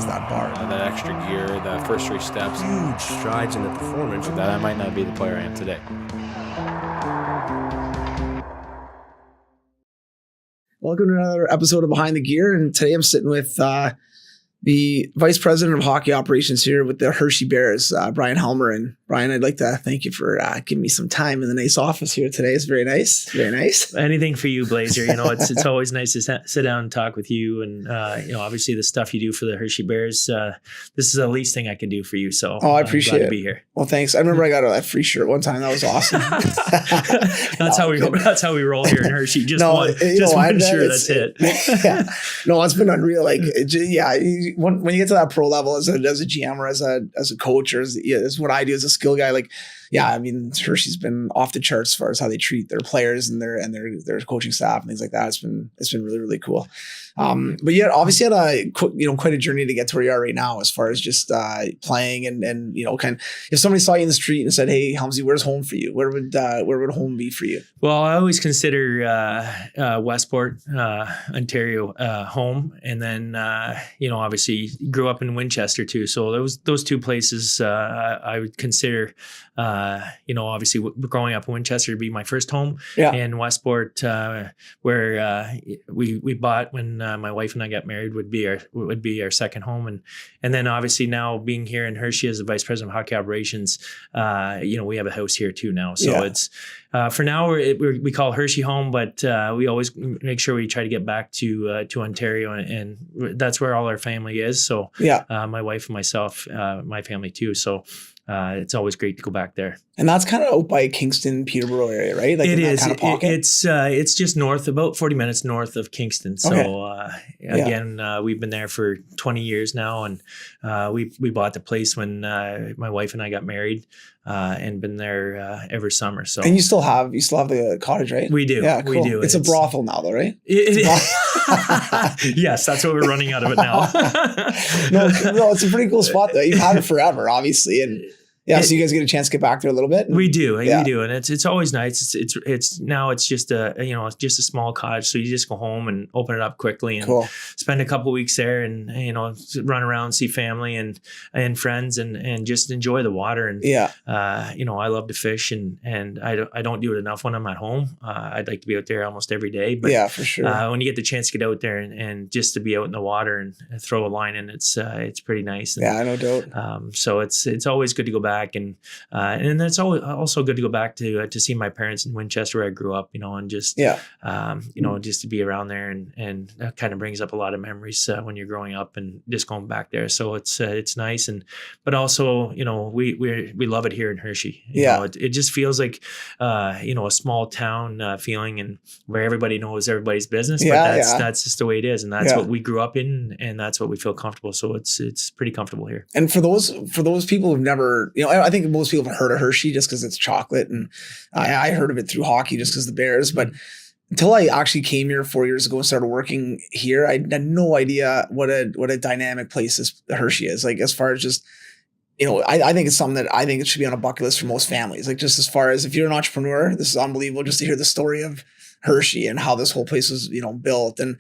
raise that bar. That extra gear, the first 3 steps. Huge strides in the performance. That I might not be the player I am today. Welcome to another episode of Behind the Gear. And today I'm sitting with the Vice President of Hockey Operations here with the Hershey Bears, Bryan Helmer. And Bryan, I'd like to thank you for giving me some time in the nice office here today. It's very nice. Very nice. Anything for you, Blazer. You know, it's always nice to sit down and talk with you. And, obviously the stuff you do for the Hershey Bears, this is the least thing I can do for you. So I appreciate it. To be here. Well, thanks. I remember I got a free shirt one time. That was awesome. That's how we roll here in Hershey. Just one shirt. That's it. Yeah. No, it's been unreal. Like, when you get to that pro level as a GM or as a coach or as what I do as a skill guy, like, yeah, I mean, Hershey's been off the charts as far as how they treat their players and their coaching staff and things like that. It's been really, really cool. But yeah, obviously had quite a journey to get to where you are right now as far as just playing and kind of, if somebody saw you in the street and said, "Hey, Helmsy, where's home for you?" Where would home be for you? Well, I always consider Westport, Ontario, home, and then obviously grew up in Winchester too. So those two places I would consider. Obviously growing up in Winchester would be my first home, and Westport, where we bought when my wife and I got married, would be our second home, and then obviously now being here in Hershey as the Vice President of Hockey Operations, we have a house here too now. So it's for now we call Hershey home, but we always make sure we try to get back to Ontario, and that's where all our family is. So my wife and myself, my family too. So. It's always great to go back there. And that's kind of out by Kingston, Peterborough area, right? Like it is. Kind of pocket? It's just north, about 40 minutes north of Kingston. So again, we've been there for 20 years now, and we bought the place when my wife and I got married, and been there every summer. So and you still have the cottage, right? We do. Yeah, cool. We do. It's a brothel now, though, right? Yes, that's what we're running out of it now. no, it's a pretty cool spot though. You've had it forever, obviously, and. Yeah, so you guys get a chance to get back there a little bit. We do, and it's always nice. It's now it's just a small cottage, so you just go home and open it up quickly and spend a couple of weeks there, and run around, see family and friends, and just enjoy the water. And I love to fish, and I don't do it enough when I'm at home. I'd like to be out there almost every day, but for sure. When you get the chance to get out there and just to be out in the water and throw a line in, it's pretty nice. And, no doubt. So it's always good to go back. And it's also good to go back to see my parents in Winchester where I grew up, and just just to be around there, and that kind of brings up a lot of memories when you're growing up and just going back there. So it's nice, but also we love it here in Hershey. It just feels like a small town feeling, and where everybody knows everybody's business. But that's just the way it is, and that's what we grew up in, and that's what we feel comfortable. So it's pretty comfortable here. And for those people who've never, I think most people have heard of Hershey just because it's chocolate, and I heard of it through hockey just because the Bears. But until I actually came here 4 years ago and started working here, I had no idea what a dynamic place Hershey is. Like, as far as just, I think it's something that I think it should be on a bucket list for most families. Like, just as far as if you're an entrepreneur, this is unbelievable just to hear the story of Hershey and how this whole place was, built. And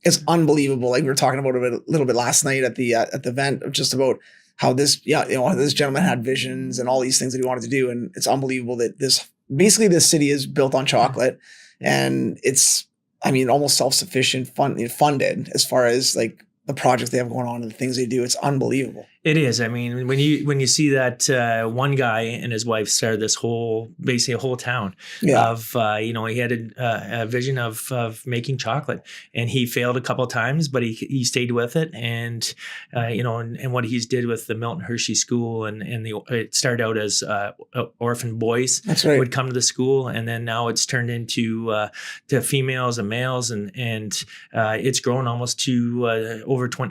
it's unbelievable. Like, we were talking about it a little bit last night at the event, of just about how this gentleman had visions and all these things that he wanted to do. And it's unbelievable that this city is built on chocolate, and it's, almost self-sufficient, funded as far as like the projects they have going on and the things they do. It's unbelievable. It is. I mean, when you see that one guy and his wife started this basically a whole town of, he had a vision of making chocolate, and he failed a couple of times, but he stayed with it. And, and what he's did with the Milton Hershey School, and it started out as orphan boys would come to the school. And then now it's turned into to females and males, and it's grown almost to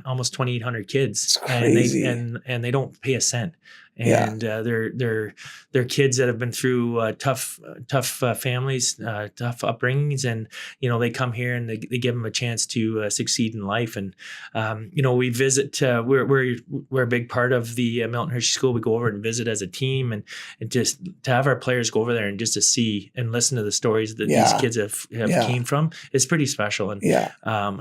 almost 2,800 kids. It's crazy. And they don't pay a cent. and they're kids that have been through tough families, tough upbringings, and they come here and they give them a chance to succeed in life. And we visit. We're a big part of the Milton Hershey School. We go over and visit as a team, and just to have our players go over there and just to see and listen to the stories that these kids have came from is pretty special. And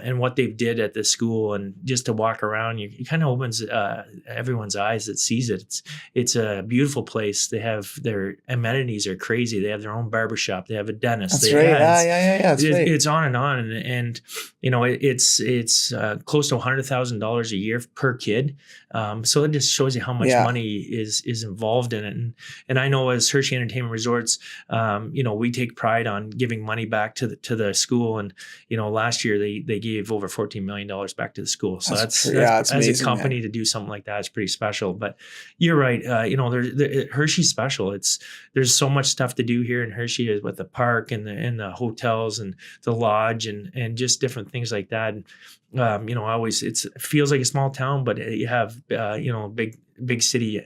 and what they've did at the school, and just to walk around, you kind of opens everyone's eyes that sees it. It's a beautiful place. They have their amenities are crazy. They have their own barbershop. They have a dentist. That's right. That's right. It's on and on, and it's close to $100,000 a year per kid. So it just shows you how much money is involved in it. And I know as Hershey Entertainment Resorts, we take pride on giving money back to the school. And last year they gave over $14 million back to the school. So that's as amazing, a company to do something like that is pretty special. But you're right. Hershey's special. There's so much stuff to do here in Hershey with the park and the hotels and the lodge and just different things like that. And, it feels like a small town, but you have, big city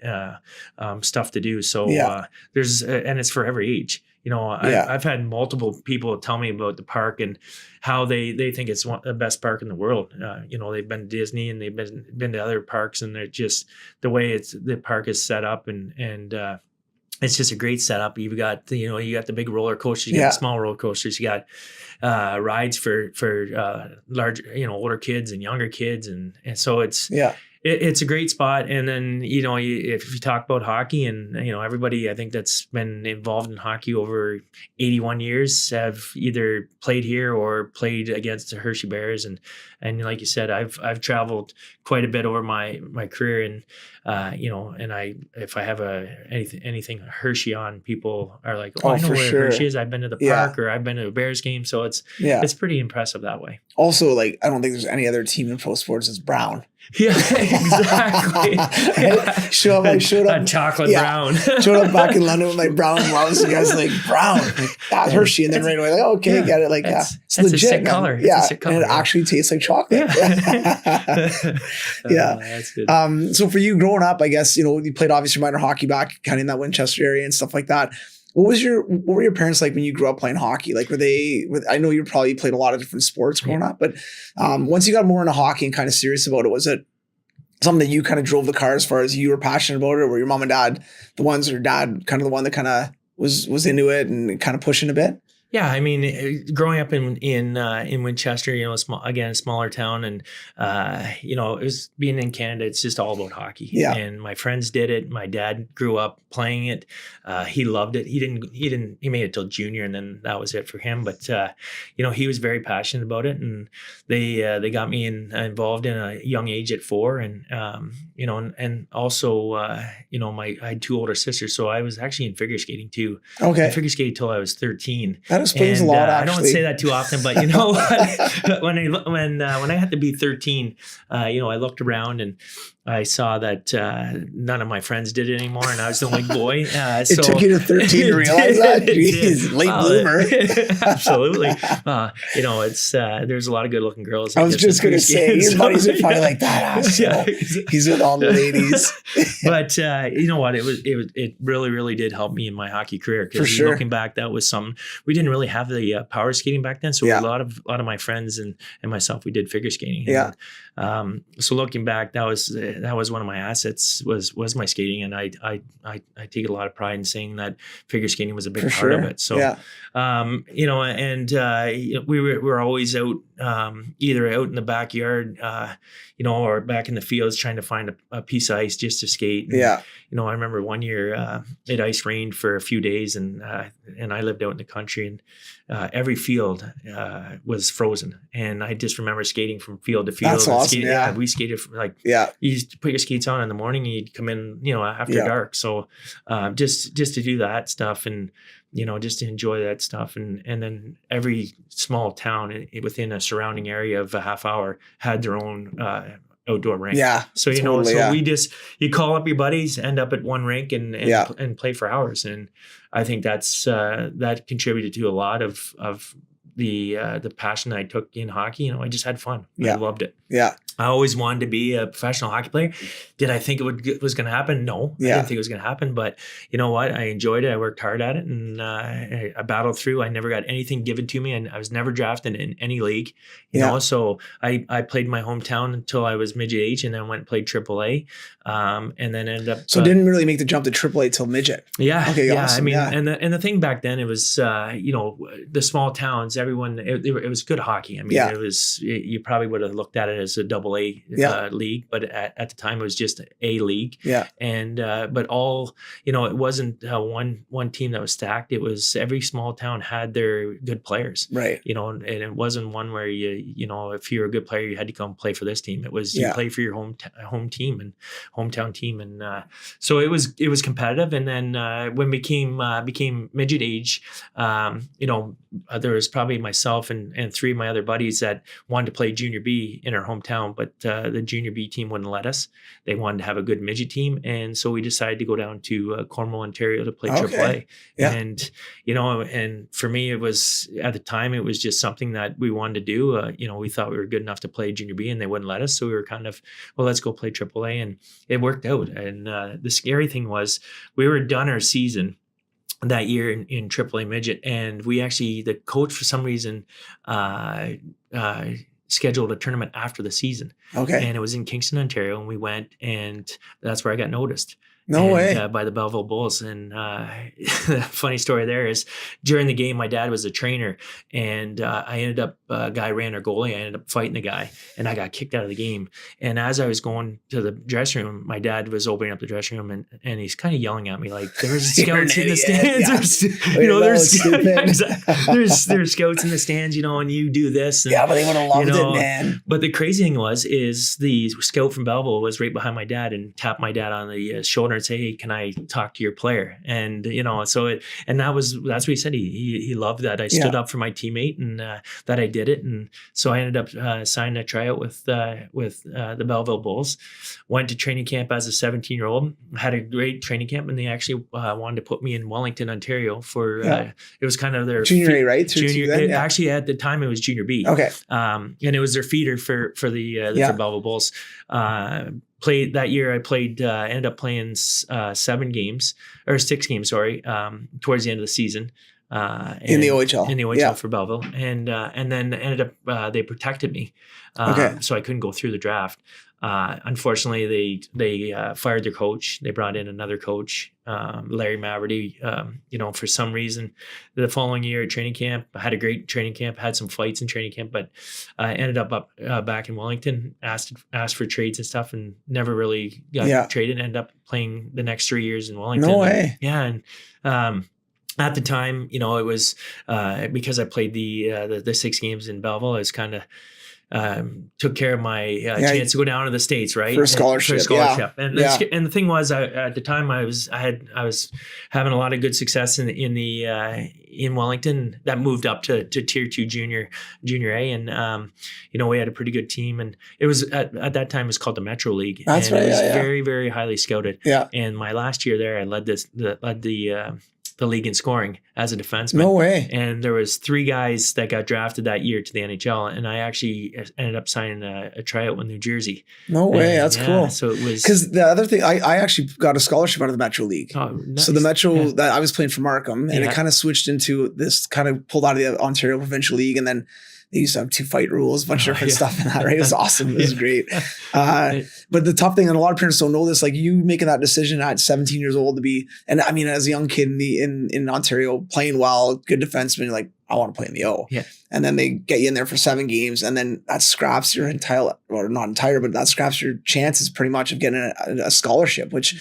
stuff to do. So there's, and it's for every age. I've had multiple people tell me about the park and how they think it's the best park in the world. They've been to Disney and they've been to other parks, and they're just the way the park is set up and it's just a great setup. You've got you got the big roller coasters, you got the small roller coasters, you got rides for large older kids and younger kids, and so it's a great spot. And then if you talk about hockey, and everybody I think that's been involved in hockey over 81 years have either played here or played against the Hershey Bears, and like you said, I've traveled quite a bit over my career, and if I have anything Hershey on, people are like, I know where Hershey is. I've been to the park or I've been to a Bears game, so it's pretty impressive that way. Also, like, I don't think there's any other team in pro sports that's brown. Yeah, exactly. Showed up chocolate brown. Showed up back in London with my brown gloves. The guys like, brown, Hershey, and then right away like, okay, get it. Like, it's legit, a sick color. And it actually tastes like chocolate. That's good. So for you growing up, I guess you played obviously minor hockey back kind of in that Winchester area and stuff like that. What were your parents like when you grew up playing hockey? Like, I know you probably played a lot of different sports growing up, but once you got more into hockey and kind of serious about it, was it something that you kind of drove the car as far as you were passionate about it, or were your mom and dad the ones, or dad kind of the one that kind of was into it and kind of pushing a bit? Yeah, I mean, growing up in Winchester, a smaller town, and it was being in Canada. It's just all about hockey. Yeah. And my friends did it. My dad grew up playing it. He loved it. He made it till junior, and then that was it for him. But he was very passionate about it, and they got me involved in a young age at 4, and and also I had 2 older sisters, so I was actually in figure skating too. Okay. I figure skated till I was 13. That explains a lot. Actually, I don't say that too often, but when I had to be 13, I looked around and I saw that none of my friends did it anymore, and I was the only boy. It took you to 13 to realize that? Jeez, late bloomer. Absolutely. It's there's a lot of good-looking girls. I was just going to say, your buddies are probably like, that asshole. He's with all the ladies. But you know what? It really, really did help me in my hockey career, because looking back, that was something. We didn't really have the power skating back then, so a lot of my friends and myself, we did figure skating. Yeah. And, so looking back, that was one of my assets was my skating, and I take a lot of pride in saying that figure skating was a big part of it. So, we were always out, either out in the backyard, or back in the fields trying to find a piece of ice just to skate. And, I remember one year it ice rained for a few days, and I lived out in the country, and every field was frozen, and I just remember skating from field to field. That's awesome. We skated for you used to put your skates on in the morning, and you'd come in, after dark. So just to do that stuff, and just to enjoy that stuff, and then every small town within a surrounding area of a half hour had their own outdoor rink. Yeah. So we you call up your buddies, end up at one rink and play for hours, and I think that contributed to a lot of the passion that I took in hockey. I just had fun. I loved it. Yeah. I always wanted to be a professional hockey player. Did I think it was going to happen? No, I didn't think it was going to happen. But you know what? I enjoyed it. I worked hard at it, and I battled through. I never got anything given to me, and I was never drafted in any league. You know, so I played my hometown until I was midget age, and then went and played AAA, and then ended up. So didn't really make the jump to AAA till midget. Yeah. Okay. Yeah. Awesome. I mean, and the thing back then, it was the small towns. Everyone, it was good hockey. I mean, it was. You probably would have looked at it as a AA league, but at the time it was just a league. Yeah. And but all it wasn't one team that was stacked. It was every small town had their good players. Right. And it wasn't one where if you're a good player you had to come play for this team. It was you play for your home team and hometown team, and so it was competitive. And then when we became midget age, there was probably myself and three of my other buddies that wanted to play junior B in our hometown, but the junior B team wouldn't let us. They wanted to have a good midget team, and so we decided to go down to Cornwall, Ontario to play AAA. Yeah. And and for me, it was at the time it was just something that we wanted to do. We thought we were good enough to play junior B, and they wouldn't let us, so we were kind of, well, let's go play AAA, and it worked out. And the scary thing was we were done our season that year in AAA midget, and we actually, the coach for some reason scheduled a tournament after the season. Okay. And it was in Kingston, Ontario, and we went, and that's where I got noticed. No way. By the Belleville Bulls. And the funny story there is during the game, my dad was a trainer, and I ended up, a guy ran our goalie. I ended up fighting the guy, and I got kicked out of the game. And as I was going to the dressing room, my dad was opening up the dressing room, and he's kind of yelling at me like, there's scouts in the stands. There's scouts in the stands, and you do this. And, but they would have loved it, man. But the crazy thing is the scout from Belleville was right behind my dad and tapped my dad on the shoulder and say, hey, can I talk to your player? And so that's what he said. He loved that I stood up for my teammate, and that I did it. And so I ended up signing a tryout with the Belleville Bulls. Went to training camp as a 17-year-old. Had a great training camp, and they actually wanted to put me in Wellington, Ontario for it was kind of their junior A, right? Junior. Actually, at the time it was junior B. Okay. And it was their feeder for the Belleville Bulls. Played that year. I ended up playing 6 games, towards the end of the season. In the OHL. In the OHL for Belleville. And then ended up, they protected me. So I couldn't go through the draft. Unfortunately, they fired their coach. They brought in another coach, Larry Maverty. For some reason, the following year at training camp, I had a great training camp, had some fights in training camp, but I ended up back in Wellington, asked for trades and stuff, and never really got traded. Ended up playing the next 3 years in Wellington. No way. And at the time, it was because I played the 6 games in Belleville. I was kind of took care of my chance to go down to the States, right? For a scholarship. And the thing was, at the time I was having a lot of good success in Wellington. That moved up to tier 2 junior A, and we had a pretty good team, and it was at that time it was called the Metro League. That's and right. It was very, very highly scouted. Yeah. And my last year there, I led the league in scoring as a defenseman. No way. And there was 3 guys that got drafted that year to the NHL, and I actually ended up signing a tryout with New Jersey. No way. That's cool. So it was, because the other thing, I actually got a scholarship out of the Metro League. Oh, nice. So the Metro that I was playing for Markham, and it kind of switched into this, kind of pulled out of the Ontario Provincial League, and then they used to have 2 fight rules, a bunch of different stuff in that, right? It was awesome. It was great. But the tough thing, and a lot of parents don't know this, like you making that decision at 17 years old to be, and I mean, as a young kid in Ontario, playing well, good defenseman, like, I want to play in the O. Yeah. And then they get you in there for 7 games, and then that scraps your that scraps your chances pretty much of getting a scholarship, which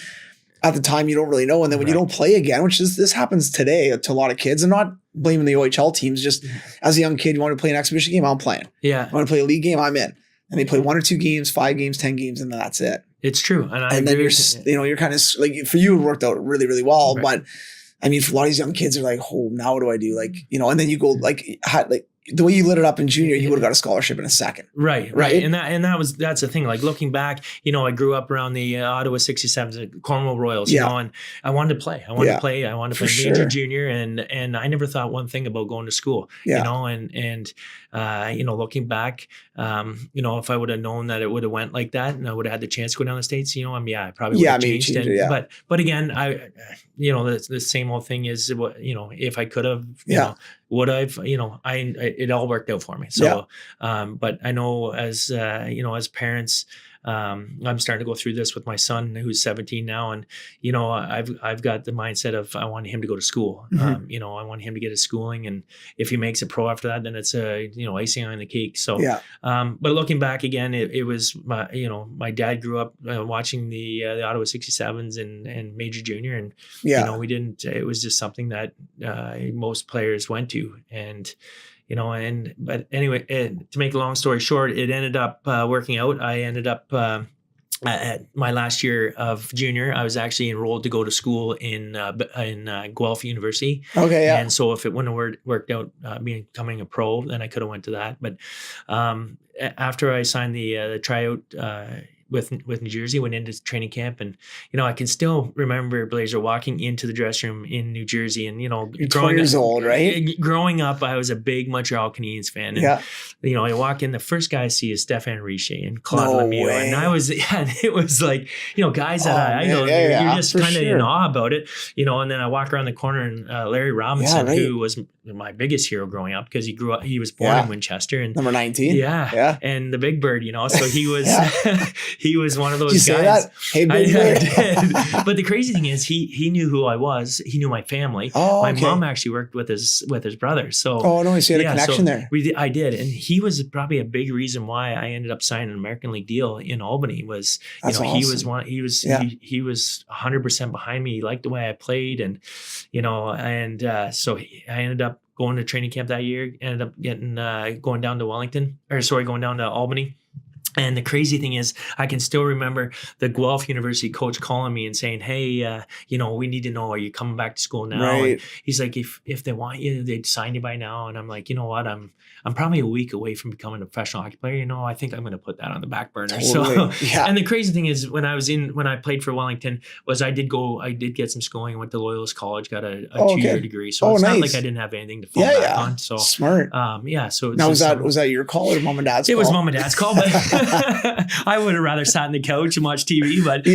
at the time you don't really know. And then when you don't play again, which this happens today to a lot of kids, and not blaming the OHL teams, just as a young kid, you want to play an exhibition game, I'm playing. Yeah. I want to play a league game, I'm in. And they play 1 or 2 games, 5 games, 10 games, and then that's it. It's true. And then you're kind of like, for you, it worked out really, really well. Right. But I mean, for a lot of these young kids, they're like, oh, now what do I do? Like, and then you go like the way you lit it up in junior, you would have got a scholarship in a second. Right. And that's the thing. Like looking back, I grew up around the Ottawa 67s, Cornwall Royals, and I wanted to play. I wanted to play major, junior, and I never thought one thing about going to school. And looking back, if I would have known that it would have went like that, and I would have had the chance to go down the States, I probably would have changed it. But again, the same old thing is, if I could have, would I've, it all worked out for me. So, but I know as parents, I'm starting to go through this with my son who's 17 now. And, I've got the mindset of, I want him to go to school. I want him to get his schooling. And if he makes it pro after that, then it's icing on the cake. So, but looking back again, it was my dad grew up watching the Ottawa 67s and major junior. And, it was just something that most players went to. And, but anyway, to make a long story short, it ended up working out. I ended up at my last year of junior, I was actually enrolled to go to school in Guelph University. Okay, yeah. And so if it wouldn't have worked out becoming a pro, then I could have went to that. But after I signed the tryout with New Jersey, went into training camp, and I can still remember, Blazer, walking into the dressing room in New Jersey, and you're 20 years old, right? Growing up, I was a big Montreal Canadiens fan, and I walk in, the first guy I see is Stéphane Richer and Claude Lemieux, and I was, and it was like, guys that I know, you're just kind of in awe about it, and then I walk around the corner, and Larry Robinson, who was my biggest hero growing up, because he was born in Winchester, and number 19, and the Big Bird, so he was. He was one of those guys. Did you say that? Hey, Big Bird. I did. But the crazy thing is, he knew who I was. He knew my family. My mom actually worked with his brother. So no, so you had a connection there. I did, and he was probably a big reason why I ended up signing an American League deal in Albany. Was awesome. He was 100% behind me. He liked the way I played, and so I ended up going to training camp that year. Ended up going down to Albany. And the crazy thing is, I can still remember the Guelph University coach calling me and saying, "Hey, we need to know, are you coming back to school now?" Right. And he's like, "If they want you, they'd sign you by now." And I'm like, you know what? I'm probably a week away from becoming a professional hockey player. I think I'm going to put that on the back burner. Totally. So, and the crazy thing is, when I played for Wellington, was I did get some schooling. I went to Loyalist College, got a 2-year degree. So it's not like I didn't have anything to fall back on. So smart. So now was that your call or mom and dad's call? It was mom and dad's call, but I would have rather sat on the couch and watched TV. But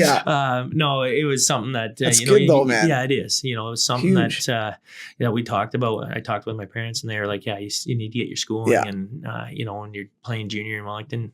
no, it was something that that's good though, man. Yeah, it is. It was something that we talked about. I talked with my parents, and they were like, "Yeah, you need to get your schooling." And when you're playing junior in Wellington,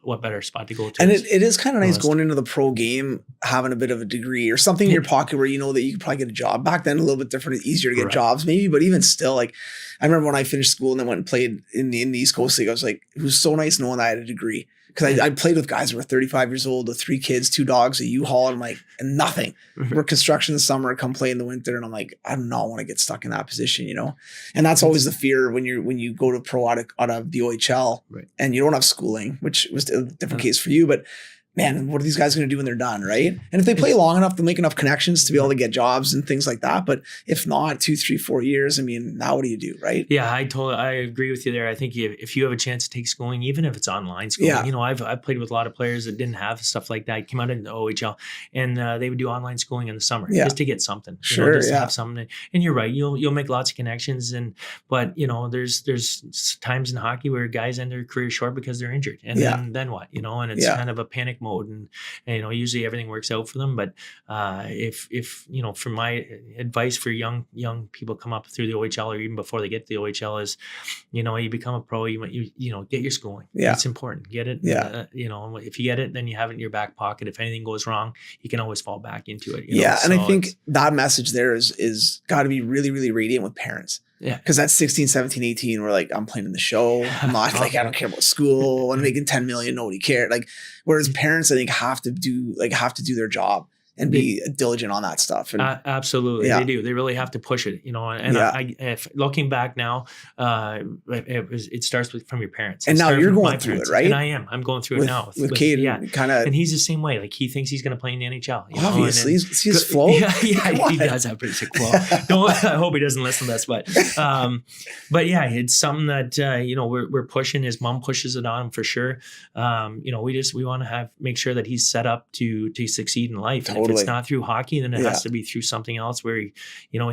what better spot to go to? And it is kind of nice going into the pro game, having a bit of a degree or something in your pocket where that you could probably get a job. Back then, a little bit different, easier to get jobs maybe, but even still, like I remember when I finished school and then went and played in the East Coast League, I was like, it was so nice knowing I had a degree. Because I played with guys who were 35 years old with 3 kids, 2 dogs, a U-Haul, and I'm like, and nothing. We're construction in the summer, come play in the winter, and I'm like, I do not want to get stuck in that position, And that's always the fear when you go to pro out of the OHL and you don't have schooling, which was a different case for you, but man, what are these guys going to do when they're done, right? And if they play long enough, they'll make enough connections to be able to get jobs and things like that. But if not, 2, 3, 4 years, now what do you do, right? Yeah, I agree with you there. I think if you have a chance to take schooling, even if it's online schooling, I've played with a lot of players that didn't have stuff like that, came out in the OHL, and they would do online schooling in the summer just to get something, just to have something. And you're right, you'll make lots of connections, but there's times in hockey where guys end their career short because they're injured, and then what, and it's kind of a panic mode, and usually everything works out for them. But if for my advice for young people come up through the OHL or even before they get to the OHL is, you become a pro, you get your schooling. It's important. Get it. If you get it, then you have it in your back pocket. If anything goes wrong, you can always fall back into it. And I think that message there is got to be really, really radiant with parents. Yeah. Because that's 16, 17, 18. We're like, I'm playing in the show. I'm not like, I don't care about school. I'm making 10 million. Nobody cared. Like, whereas parents, I think, have to do their job and be diligent on that stuff. And absolutely, they do. They really have to push it, And if looking back now, it starts from your parents. And now you're going through it, right? And I'm going through it now with Cade. Kind of, and he's the same way. Like he thinks he's going to play in the NHL. Obviously, see his flow. Yeah, he does have pretty sick flow. I hope he doesn't listen to this, but yeah, it's something that we're pushing. His mom pushes it on him for sure. We want to make sure that he's set up to succeed in life. Totally. And if it's not through hockey, then it has to be through something else where he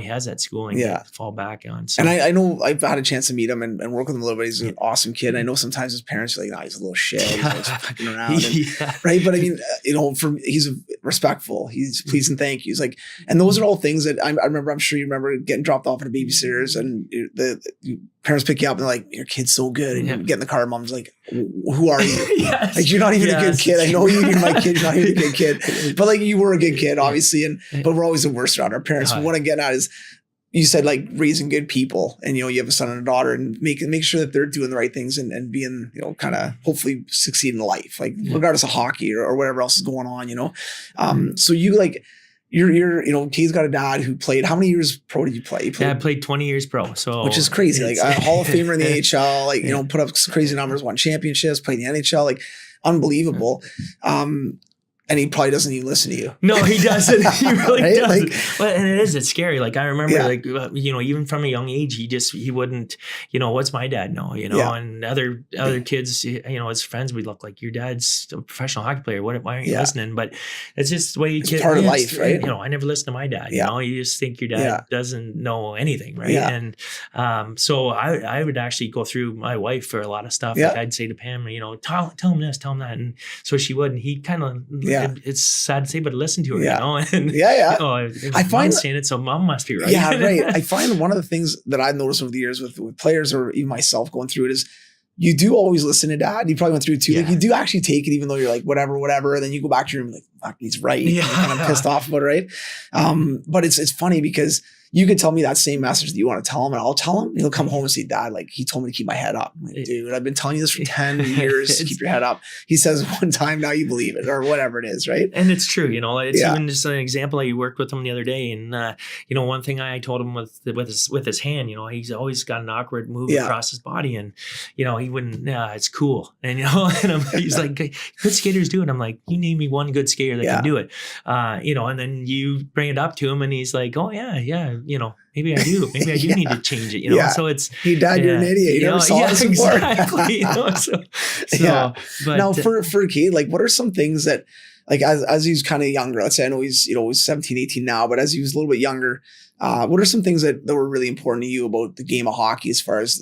has that schooling to fall back on. So. And I know I've had a chance to meet him and work with him a little bit. He's an awesome kid. I know sometimes his parents are like, he's a little shit. He's always fucking around. Right. But I mean, he's respectful. He's please and thank yous. Like, and those are all things that I remember. I'm sure you remember getting dropped off at a babysitter's and the parents pick you up and they're like, your kid's so good. And you get in the car. Mom's like, who are you? Yes. Like, you're not even a good kid. I know you're my kid. You're not even a good kid. But like, you were a good kid, obviously. But we're always the worst around our parents. But what I'm getting at is, you said like raising good people, and you have a son and a daughter, and make sure that they're doing the right things and being kind of hopefully succeed in life, like regardless of hockey or whatever else is going on. So you like you're Cade's got a dad who played. How many years pro did you play? I played 20 years pro, so which is crazy. Like a Hall of Famer in the AHL, like put up crazy numbers, won championships, played in the NHL, like unbelievable. And he probably doesn't even listen to you. No, he doesn't. He really right? doesn't. And it's scary. Like I remember, even from a young age, he wouldn't, what's my dad know, and other kids, his friends would look like, your dad's a professional hockey player. Why aren't you listening? But it's just the way it's part of life, right? I never listened to my dad. You just think your dad doesn't know anything, right? And so I would actually go through my wife for a lot of stuff. Like I'd say to Pam, tell him this, tell him that, and so she would, and he kind of. It's sad to say, but listen to her, And I find saying it, so mom must be right. Yeah, right. I find one of the things that I've noticed over the years with players or even myself going through it is you do always listen to dad. You probably went through it too. Yeah. Like you do actually take it, even though you're like, whatever. And then you go back to your room like, fuck, he's right. Yeah. You're kind of pissed off about it, right? But it's funny because you could tell me that same message that you want to tell him, and I'll tell him. He'll come home and say, Dad, like he told me to keep my head up. I'm like, dude, I've been telling you this for 10 years. Keep your head up. He says it one time, now you believe it, or whatever it is, right? And it's true. It's even just an example. I worked with him the other day, and one thing I told him with his hand, he's always got an awkward move across his body, and he wouldn't. It's cool, and he's like, good skaters do it. I'm like, you name me one good skater that can do it, and then you bring it up to him, and he's like, oh yeah. Maybe I do. Maybe I do need to change it. So it's hey, Dad, you're an idiot. You never saw this before. Exactly. But now for Cade, like, what are some things that, like, as he's kind of younger? Let's say I know he's 17, 18 now, but as he was a little bit younger, what are some things that were really important to you about the game of hockey, as far as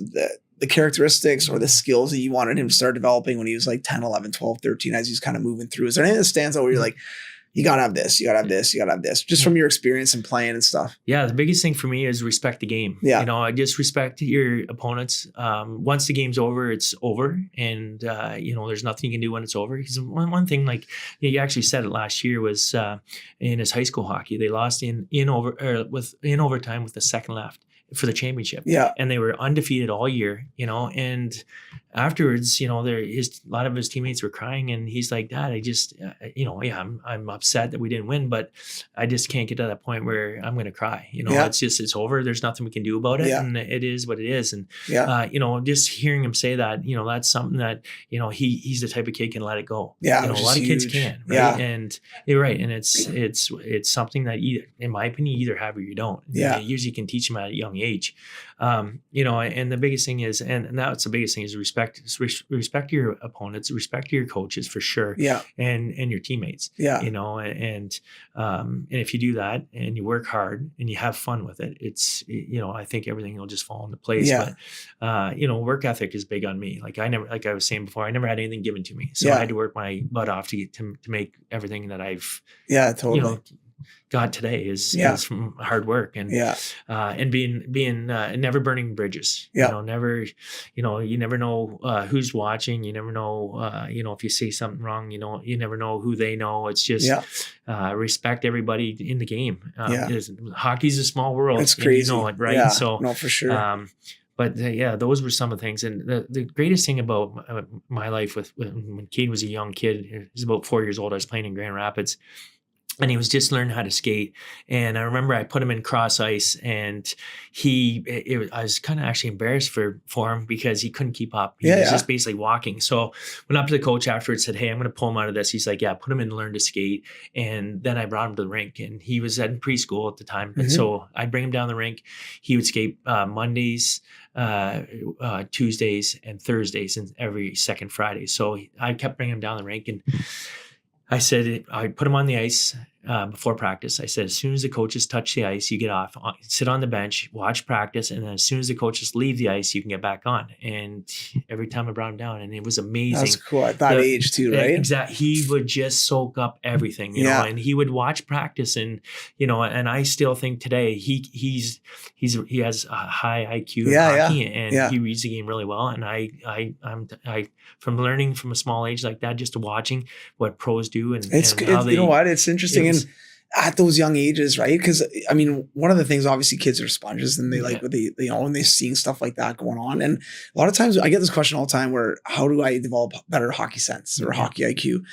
the characteristics or the skills that you wanted him to start developing when he was like 10, 11, 12, 13, as he's kind of moving through? Is there anything that stands out where you're like, you gotta have this, you gotta have this, you gotta have this, just from your experience and playing and stuff? Yeah, the biggest thing for me is respect the game. Yeah. I just respect your opponents. Once the game's over, it's over. And, there's nothing you can do when it's over. Because one thing, like you actually said it last year, was in his high school hockey, they lost in overtime with the second left for the championship. Yeah. And they were undefeated all year, and afterwards, a lot of his teammates were crying, and he's like, Dad, I just, I'm upset that we didn't win, but I just can't get to that point where I'm going to cry. It's over. There's nothing we can do about it. Yeah. And it is what it is. And, just hearing him say that, that's something that, he's the type of kid can let it go. Yeah. A lot of kids can. Right? Yeah. And you're right. And it's something that in my opinion, you either have or you don't. Yeah. You usually can teach them at a young age. And the biggest thing is, and that's the biggest thing is respect your opponents, respect your coaches for sure. Yeah. And your teammates. Yeah. And if you do that and you work hard and you have fun with it, it's, I think everything will just fall into place. Yeah. But, work ethic is big on me. Like I was saying before, I never had anything given to me. So I had to work my butt off to make everything that I've, totally. got today is from hard work and being never burning bridges. Never, you never know who's watching. You never know, if you say something wrong, you never know who they know. It's just respect everybody in the game. Hockey's a small world. It's crazy. It, right? Yeah, so no, for sure. But those were some of the things. And the greatest thing about my life when Cade was a young kid, he was about 4 years old, I was playing in Grand Rapids. and he was just learning how to skate. And I remember I put him in cross ice, and I was kind of actually embarrassed for him because he couldn't keep up. He was just basically walking. So went up to the coach afterwards, said, "Hey, I'm going to pull him out of this." He's like, "Yeah, put him in to learn to skate." And then I brought him to the rink, and he was in preschool at the time. And so I'd bring him down the rink. He would skate Mondays, Tuesdays, and Thursdays, and every second Friday. So I kept bringing him down the rink, and I said, I put him on the ice before practice. I said, as soon as the coaches touch the ice, you get off, sit on the bench, watch practice. And then as soon as the coaches leave the ice, you can get back on. And every time I brought him down, and it was amazing. That's cool. At that age too, right? Exactly. He would just soak up everything, you know, and he would watch practice, and, you know, and I still think today he has a high IQ in hockey, and he reads the game really well. And I'm from learning from a small age like that, just to watching what pros do, and how they, you know what, it's interesting. And at those young ages, right? Because I mean, one of the things, obviously, kids are sponges, and they like what they, you know, when they're seeing stuff like that going on. And a lot of times I get this question all the time where, how do I develop better hockey sense or hockey IQ?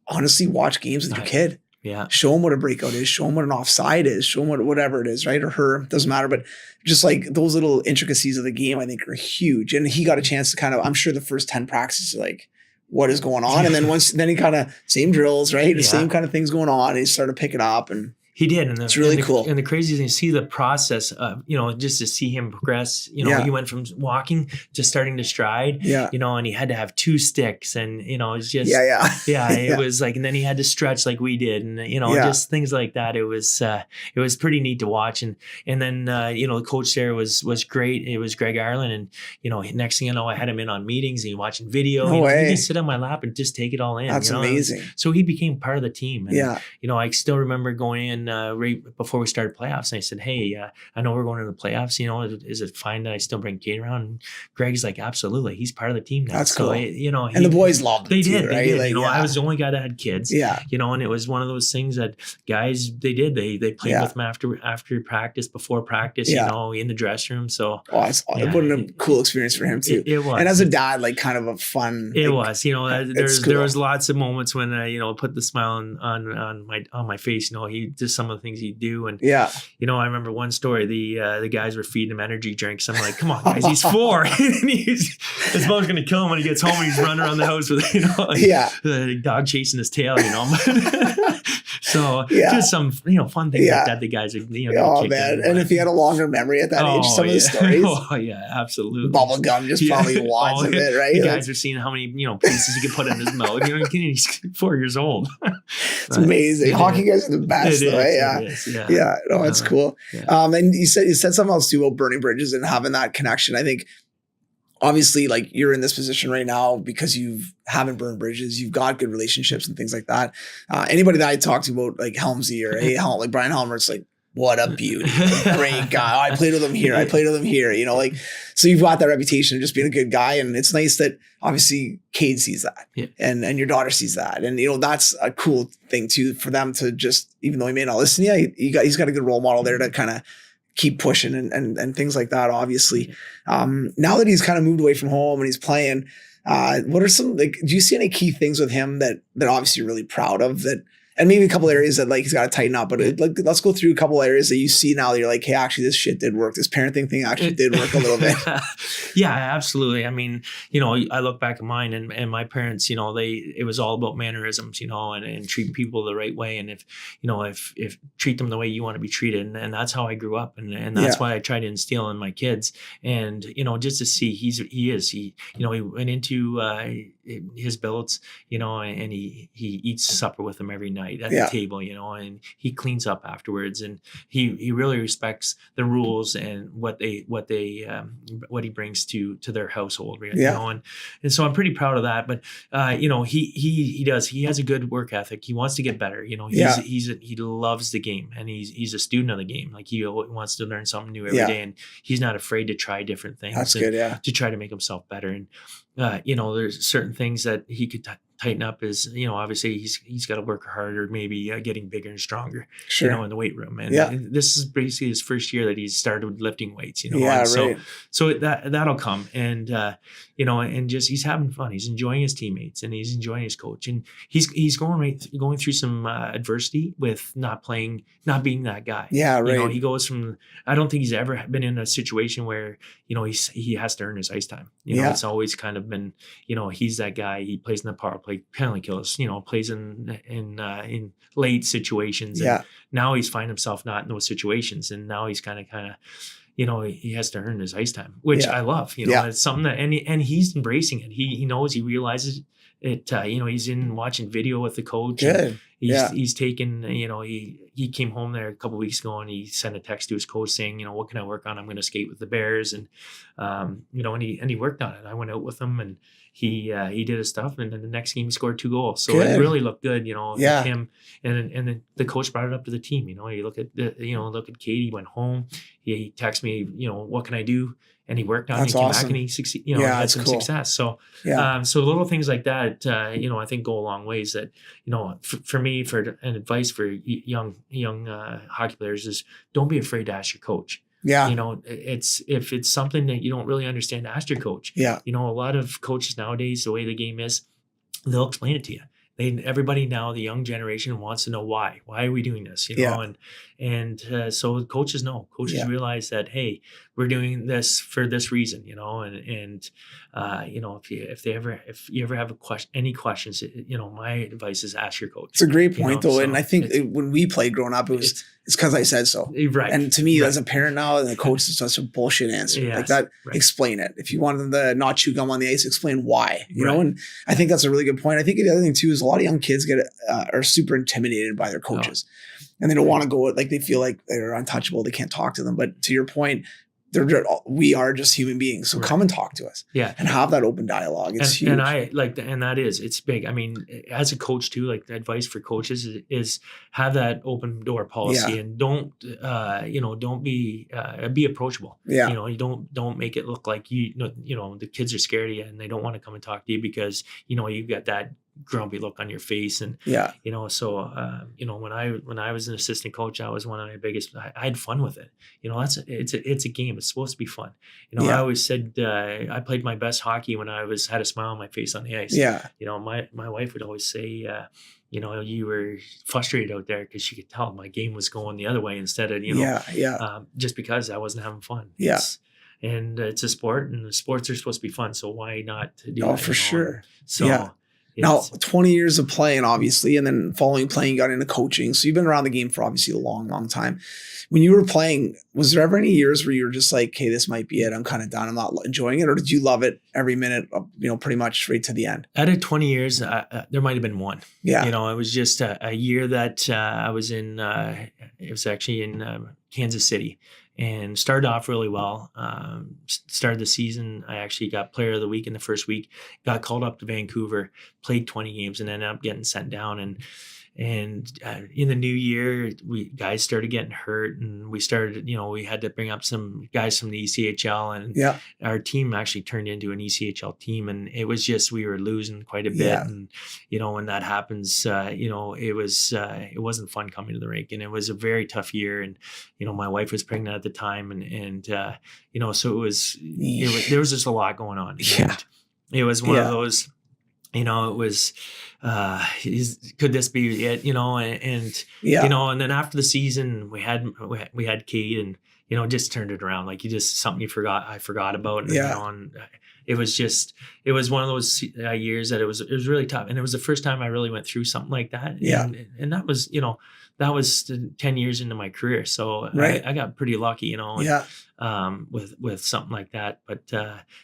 Honestly, watch games with your kid. Yeah. Show them what a breakout is, show them what an offside is, show them whatever it is, right? Or her, doesn't matter. But just like those little intricacies of the game, I think are huge. And he got a chance to kind of, I'm sure the first 10 practices, like, what is going on? And then he kind of, same drills, right? The same kind of things going on. And he started picking up, and he did. And it's really cool. And the crazy thing is, see the process of, you know, just to see him progress, you know, he went from walking to starting to stride, you know, and he had to have 2 sticks, and, you know, it's just, it was like, and then he had to stretch like we did, and, you know, just things like that. It was pretty neat to watch. And then, you know, the coach there was great. It was Greg Ireland. And, you know, next thing you know, I had him in on meetings, and watching video. No way. He'd just sit on my lap and just take it all in. That's amazing. So he became part of the team. And, you know, I still remember going in right before we started playoffs, and I said, "Hey, I know we're going to the playoffs. You know, is it fine that I still bring Kate around?" And Greg's like, "Absolutely. He's part of the team now." That's so cool. You know, and the boys loved it. They too, did. Right? They did. Like, you know, I was the only guy that had kids. You know, and it was one of those things that guys, they did. They played with him after practice, before practice. You know, in the dressing room. So it would have been a cool experience for him too. It was. And as a dad, like, kind of a fun. It was. You know, there was lots of moments when you know, put the smile on my face. You know, he just some of the things he'd do, and you know, I remember one story. The guys were feeding him energy drinks. I'm like, "Come on, guys, he's 4." And his mom's gonna kill him when he gets home, and he's running around the house with, you know, like, the dog chasing his tail, you know. So just some, you know, fun things like that. The guys are, you know, oh man, and if he had a longer memory at that age, some of the stories. Oh yeah, absolutely. Bubble gum just probably wads of it, right? You guys are seeing how many, you know, pieces he could put in his mouth. You know, he's 4 years old. It's amazing. Hockey guys are the best, though. Yeah. No, it's cool. And you said something else too about burning bridges and having that connection. I think obviously, like, you're in this position right now because you haven't burned bridges. You've got good relationships and things like that. Anybody that I talk to about, like, Helmsy or like Bryan Helmer, it's like, what a beauty. Great guy. Oh, I played with him here. I played with him here. You know, like, so you've got that reputation of just being a good guy. And it's nice that obviously Cade sees that and your daughter sees that. And, you know, that's a cool thing too, for them to just, even though he may not listen to you, he's got a good role model there to kind of keep pushing and things like that, obviously. Now that he's kind of moved away from home and he's playing, what are some, like, do you see any key things with him that obviously you're really proud of, that, and maybe a couple areas that, like, he's got to tighten up, but let's go through a couple areas that you see now that you're like, hey, actually this shit did work. This parenting thing actually did work a little bit. Yeah, absolutely. I mean, you know, I look back at mine and my parents, you know, it was all about mannerisms, you know, and treat people the right way. And if treat them the way you want to be treated. And that's how I grew up. And that's why I try to instill in my kids. And, you know, just to see he went into his billets, you know, and he eats supper with them every night at the table, you know, and he cleans up afterwards, and he really respects the rules and what he brings to their household, you know, and so I'm pretty proud of that. But you know, he has a good work ethic. He wants to get better, you know. He loves the game, and he's a student of the game. Like, he wants to learn something new every day, and he's not afraid to try different things. That's good, to try to make himself better. And you know, there's certain things that he could tighten up is, obviously he's got to work harder, maybe getting bigger and stronger, Sure. in the weight room. And Yeah. this is basically his first year that he's started lifting weights, Yeah, and right. so that'll come. And, and just, he's having fun. He's enjoying his teammates and he's enjoying his coach. And he's going through some adversity with not being that guy. Yeah, right. He goes from, I don't think he's ever been in a situation where, he has to earn his ice time. It's always kind of been, he's that guy. He plays in the power play, penalty kills, plays in late situations. Yeah. And now he's finding himself not in those situations. And now he's kind of, he has to earn his ice time, which I love. It's something that, and he's embracing it. He knows, he realizes it. He's in watching video with the coach. Good. He's taken, he came home there a couple of weeks ago and he sent a text to his coach saying, what can I work on? I'm going to skate with the Bears. And, and he worked on it. I went out with him and he did his stuff. And then the next game he scored 2 goals. So it really looked good, with him. And then the coach brought it up to the team. You look at Katie, he went home. He texted me, what can I do? And he worked on it. He came back and he succeeded, had some success. So, so little things like that, I think go a long ways. That, for me, for an advice for young hockey players is don't be afraid to ask your coach. Yeah. If it's something that you don't really understand, ask your coach. Yeah. A lot of coaches nowadays, the way the game is, they'll explain it to you. Everybody now, the young generation wants to know why. Why are we doing this? And so coaches know. Coaches realize that, hey, we're doing this for this reason. If you ever have any questions, my advice is ask your coach. It's a great point, though, and I think when we played growing up, it's because I said so. Right. And to me, as a parent now, the coach is such a bullshit answer like that. Right. Explain it. If you want them to not chew gum on the ice, explain why. You know, and I think that's a really good point. I think the other thing too is a lot of young kids are super intimidated by their coaches, and they don't want to go. Like they feel like they're untouchable. They can't talk to them. But to your point, we are just human beings. So come and talk to us. Yeah. And have that open dialogue. It's huge. And I like that. And that it's big. I mean, as a coach too, like the advice for coaches is have that open door policy and don't be approachable. Yeah. You don't make it look like the kids are scared of you and they don't want to come and talk to you because, you've got that grumpy look on your face. And, so, when I was an assistant coach, that was one of my biggest, I had fun with it. It's a game. It's supposed to be fun. I always said, I played my best hockey when I had a smile on my face on the ice. Yeah. My wife would always say, you were frustrated out there because she could tell my game was going the other way instead of, just because I wasn't having fun. Yeah. And it's a sport and the sports are supposed to be fun. So why not do that? Oh, for sure. So, now, 20 years of playing, obviously, and then following playing, you got into coaching. So you've been around the game for obviously a long, long time. When you were playing, was there ever any years where you were just like, hey, this might be it. I'm kind of done. I'm not enjoying it. Or did you love it every minute, pretty much right to the end? Out of 20 years, there might have been one. Yeah. It was just a year that I was in, it was actually in Kansas City. And started off really well. Started the season, I actually got player of the week in the first week, got called up to Vancouver, played 20 games and ended up getting sent down. And in the new year, guys started getting hurt and we started, we had to bring up some guys from the ECHL and our team actually turned into an ECHL team. And it was just, we were losing quite a bit. Yeah. And, when that happens, it wasn't fun coming to the rink and it was a very tough year. And, my wife was pregnant at the time and so there was just a lot going on. Yeah. And it was one of those, it was, could this be it, and then after the season we had Kate and, just turned it around. Like something I forgot about. And, and it was one of those years that it was really tough. And it was the first time I really went through something like that. Yeah. And that was, that was 10 years into my career. So I got pretty lucky, with something like that. But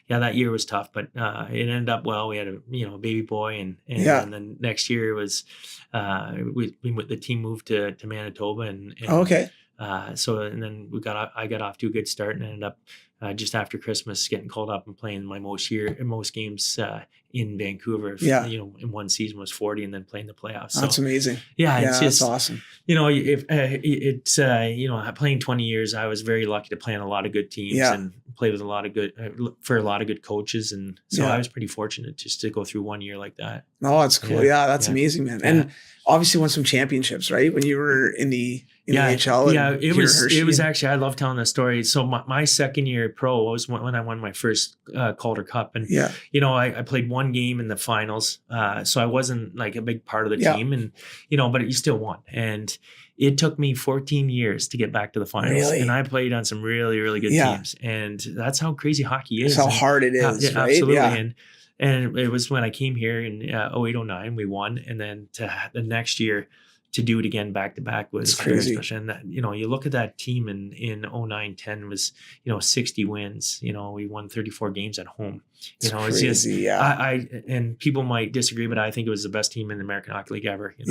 that year was tough, but it ended up well. We had a baby boy and then next year was the team moved to Manitoba and okay. So and then I got off to a good start and ended up just after Christmas, getting called up and playing my most games in Vancouver. Yeah. In one season was 40, and then playing the playoffs. So, That's amazing. Yeah, Yeah, it's that's just awesome. if it's playing 20 years, I was very lucky to play on a lot of good teams and play with a lot of good coaches, and so I was pretty fortunate just to go through 1 year like that. Oh, that's cool. Yeah, that's amazing, man. And obviously won some championships, right? When you were in the AHL. Yeah, it was actually, I love telling that story. So my second year pro was when I won my first Calder Cup, and I played one game in the finals, so I wasn't like a big part of the team, and but you still won. And it took me 14 years to get back to the finals, and I played on some really, really good teams, and that's how crazy hockey is. That's how hard it is, right? Absolutely. And it was when I came here in 08-09, we won, and then the next year to do it again back to back was crazy. Very special. And you look at that team in 09-10 was 60 wins. We won 34 games at home. It's crazy, just I and people might disagree, but I think it was the best team in the American Hockey League ever. It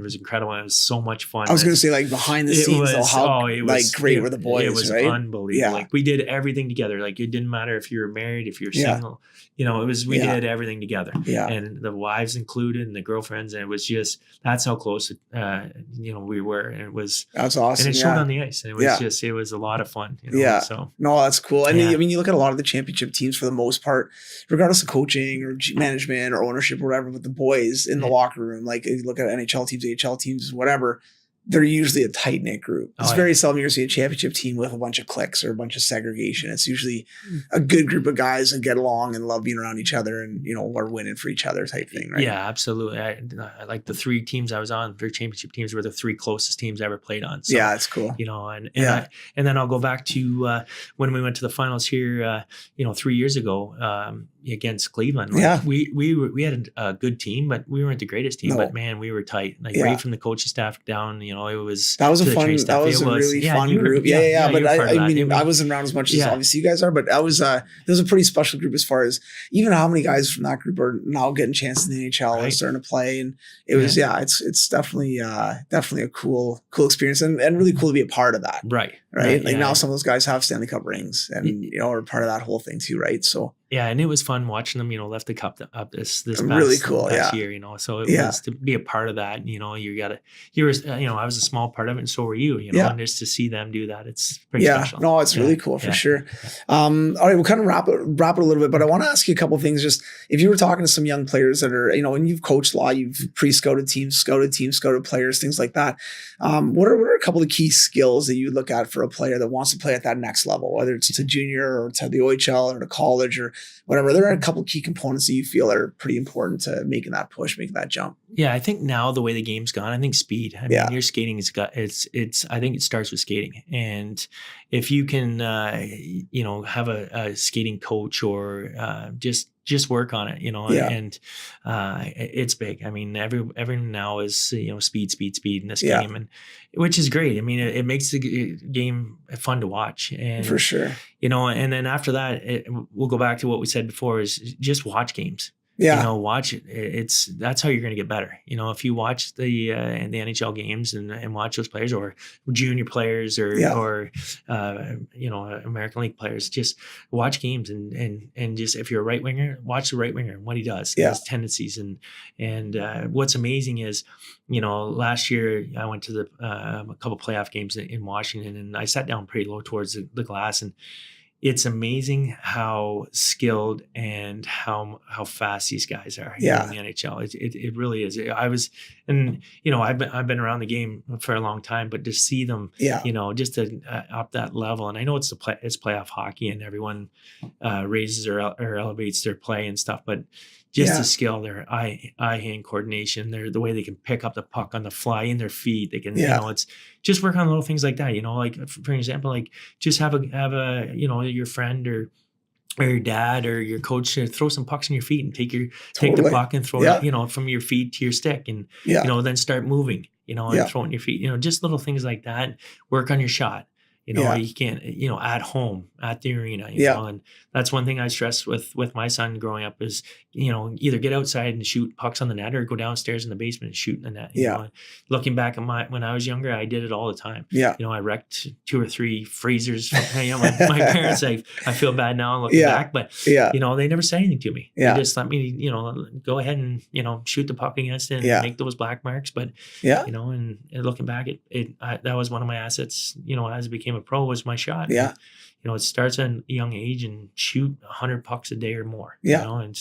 was incredible. It was so much fun. I was going to say, like, behind the scenes, great were the boys. It was right? unbelievable. Yeah. Like, we did everything together. Like, it didn't matter if you were married, if you were single. We did everything together. Yeah. And the wives included and the girlfriends, and it was just, that's how close we were. And that's awesome. And it showed on the ice. And it was it was a lot of fun. So no, that's cool. And I mean, you look at a lot of the championship teams for the most part, regardless of coaching or management or ownership or whatever, with the boys in the locker room, like you look at NHL teams, AHL teams, whatever, they're usually a tight-knit group. It's very seldom you're going to see a championship team with a bunch of cliques or a bunch of segregation. It's usually a good group of guys that get along and love being around each other and, are winning for each other type thing, right? Yeah, absolutely. I like the three teams I was on, their championship teams were the three closest teams I ever played on. So, yeah, it's cool. And then I'll go back to when we went to the finals here, 3 years ago against Cleveland. We had a good team, but we weren't the greatest team. No. But man, we were tight. Like right from the coaching staff down, it was that was a really fun group. Yeah. But I mean, I wasn't around as much as obviously you guys are, but there was a pretty special group as far as even how many guys from that group are now getting chances in the NHL and starting to play. And it was it's definitely a cool experience and really cool to be a part of that. Right. Like now some of those guys have Stanley Cup rings and are part of that whole thing too, right? So yeah, and it was fun watching them, lift the cup up this past, really cool, past year, So it was to be a part of that. I was a small part of it, and so were you, and just to see them do that, it's pretty special. No, it's really cool for sure. All right, we'll kind of wrap it a little bit, but I want to ask you a couple of things. Just if you were talking to some young players that are, and you've coached a lot, you've pre-scouted teams, scouted players, things like that. What are a couple of key skills that you look at for a player that wants to play at that next level, whether it's to junior or to the OHL or to college or whatever? There are a couple of key components that you feel are pretty important to making that push, making that jump. Yeah, I think now the way the game's gone, I think speed. I mean, your skating it's I think it starts with skating. And if you can, have a skating coach or just work on it, and it's big. I mean, everyone now is, speed in this game, and which is great. I mean, it makes the game fun to watch, and for sure, and then after that, we'll go back to what we said before: is just watch games. Watch it. That's how you're going to get better. If you watch the NHL games and watch those players or junior players or American League players, just watch games and just, if you're a right winger, watch the right winger and what he does, his tendencies. And what's amazing is, last year I went to a couple playoff games in Washington, and I sat down pretty low towards the glass, and it's amazing how skilled and how fast these guys are in the NHL. It really is. I've been around the game for a long time, but to see them, just up that level. And I know it's playoff hockey, and everyone raises or elevates their play and stuff, but just the skill, their eye-hand coordination, the way they can pick up the puck on the fly in their feet. They can, it's just work on little things like that. Like for example, like just have a your friend or your dad or your coach throw some pucks on your feet and take the puck and throw it, from your feet to your stick, and then start moving, and throwing your feet. Just little things like that. Work on your shot. You can't, at home, at the arena, and that's one thing I stress with my son growing up is either get outside and shoot pucks on the net or go downstairs in the basement and shoot in the net. You know, looking back at when I was younger, I did it all the time. Yeah. I wrecked 2 or 3 freezers. My parents, I feel bad now looking back, but they never said anything to me. They just let me, go ahead and, shoot the puck against it and make those black marks. But, and looking back, that was one of my assets, as I became a pro, was my shot. Yeah. And, it starts at a young age and shoot 100 pucks a day or more. Yeah. And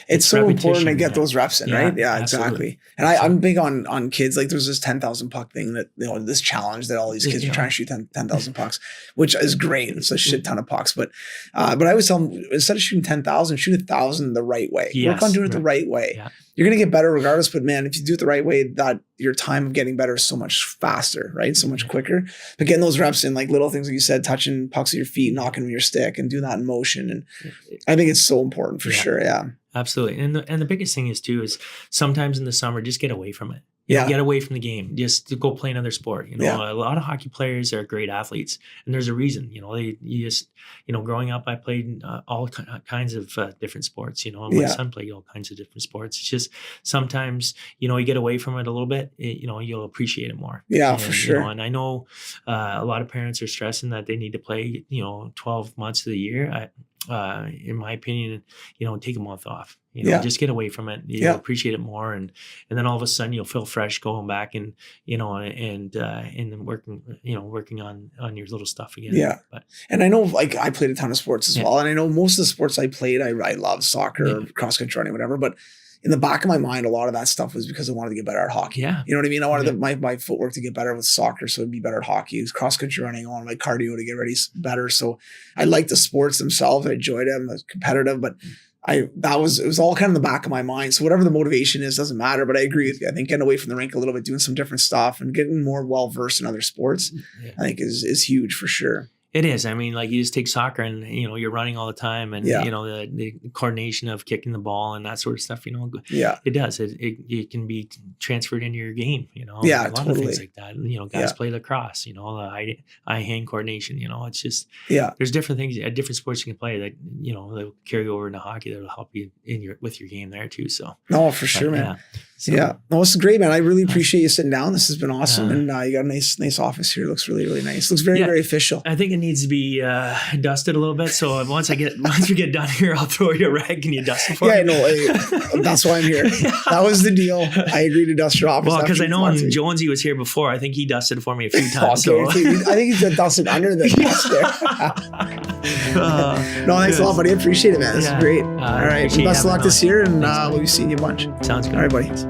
it's so important to get those reps in, right? Yeah, absolutely. exactly. And I'm big on kids. Like there's this 10,000 puck thing that, this challenge that all these kids are trying to shoot 10,000 pucks, which is great. It's a shit ton of pucks. But I always tell them, instead of shooting 10,000, shoot 1,000 the right way. Work on doing it the right way. Yeah. You're going to get better regardless. But man, if you do it the right way, that your time of getting better is so much faster, right? So much quicker. But getting those reps in, like little things like you said, touching pucks with your feet, knocking with your stick, and do that in motion. And I think it's so important for sure. Yeah. Absolutely. And the biggest thing is sometimes in the summer, just get away from it. Get away from the game. Just to go play another sport. A lot of hockey players are great athletes, and there's a reason. Growing up, I played all kinds of different sports. And my son played all kinds of different sports. It's just sometimes you get away from it a little bit. You'll appreciate it more. Yeah, for sure. And I know a lot of parents are stressing that they need to play 12 months of the year. In my opinion, take a month off. Just get away from it. You'll appreciate it more, and then all of a sudden you'll feel fresh going back and then working on your little stuff again. Yeah, and I know I played a ton of sports as well, and I know most of the sports I played, I love soccer, cross country running, whatever. But in the back of my mind, a lot of that stuff was because I wanted to get better at hockey. Yeah, you know what I mean. I wanted my footwork to get better with soccer, so it'd be better at hockey. It was cross country running. I wanted my cardio to get ready better. So I liked the sports themselves. I enjoyed them. I was competitive, but it was all kind of in the back of my mind. So whatever the motivation is, doesn't matter. But I agree with you. I think getting away from the rink a little bit, doing some different stuff, and getting more well versed in other sports, I think is huge for sure. It is. I mean, you just take soccer and, you're running all the time and, the coordination of kicking the ball and that sort of stuff, it does. It can be transferred into your game, a lot of things like that. Guys play lacrosse, the eye-hand coordination, it's just, there's different things, different sports you can play that, they'll carry over into hockey that'll help you with your game there too. So. No, for sure, man. So, no, this is great, man. I really appreciate you sitting down. This has been awesome. And you got a nice office here. It looks really, really nice. Looks very, very official. I think it needs to be dusted a little bit. So once we get done here, I'll throw you a rag and you dust it for me. That's why I'm here. That was the deal. I agreed to dust your office. Well, because I know when Jonesy was here before, I think he dusted it for me a few times. Okay. So. I think he's dusted under the desk there. No, thanks a lot, buddy. I appreciate it, man. This is great. All right. Best of luck this year, and we'll be seeing you a bunch. Sounds good. All right, buddy.